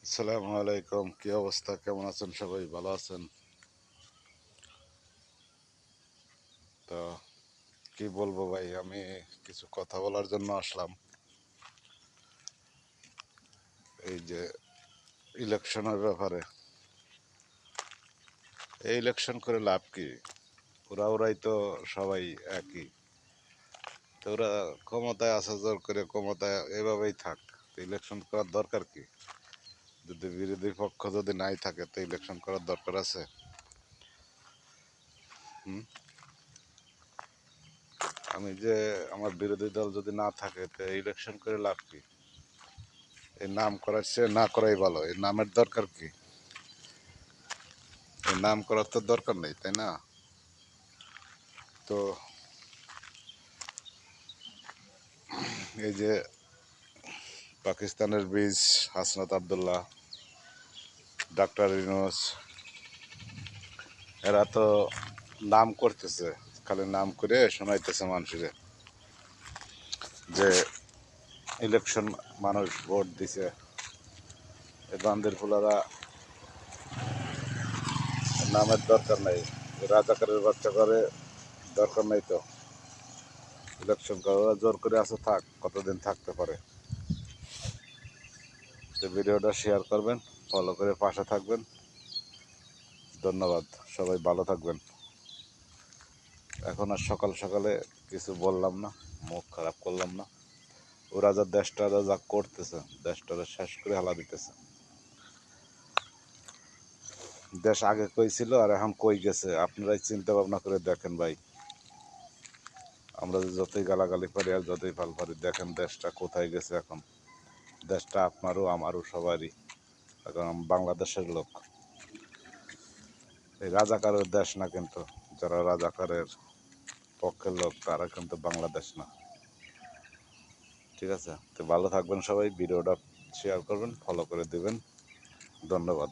আসসালামু আলাইকুম, কি অবস্থা? কেমন আছেন? সবাই ভালো আছেন? তো কি বলবো ভাই, আমি কিছু কথা বলার জন্য আসলাম। এই যে ইলেকশনের ব্যাপারে, এই ইলেকশন করে লাভ কি? ওরাই তো সবাই একই। তো ওরা ক্ষমতায় আসা জোর করে ক্ষমতায় এভাবেই থাক। তো ইলেকশন করার দরকার কি? যদি বিরোধী পক্ষ যদি নাই থাকে তো ইলেকশন করার দরকার আছে? হুম? আমি যে আমার বিরোধী দল যদি না থাকে তো ইলেকশন করে লাভ কি? এই নাম করার চেয়ে না করাই ভালো। এই নামের দরকার কি? এই নাম করার তো দরকার নেই, তাই না? তো এই যে পাকিস্তানের বীজ হাসনাত আবদুল্লাহ, ডাক্তার ইউনূস, এরা তো নাম করতেছে, খালি নাম করে শোনাইতেছে মানুষের যে ইলেকশন মানুষ ভোট দিছে। এই বান্দির ফুলারা নামের দরকার নাই, রাজাকারের বাচ্চা করে দরকার নাই তো। ইলেকশন করা জোর করে আছে, থাক, কতদিন থাকতে পারে। তো ভিডিওটা শেয়ার করবেন, ফলো করে পাশে থাকবেন। ধন্যবাদ, সবাই ভালো থাকবেন। এখন আর সকাল সকালে কিছু বললাম না, মুখ খারাপ করলাম না। ওরা যা দেশটা যা করতেছে, দেশটা শেষ করে হালা দিতেছে। দেশ আগে কই ছিল আর এখন কই গেছে, আপনারাই চিন্তা ভাবনা করে দেখেন ভাই। আমরা যতই গালাগালি পারি আর যতই ফাল পারি, দেখেন দেশটা কোথায় গেছে এখন। দেশটা আপনারও আমারও সবারই। এখন বাংলাদেশের লোক, এই রাজাকারের দেশ না কিন্তু। যারা রাজাকারের পক্ষের লোক তারা কিন্তু বাংলাদেশ না। ঠিক আছে, তো ভালো থাকবেন সবাই। ভিডিওটা শেয়ার করবেন, ফলো করে দিবেন। ধন্যবাদ।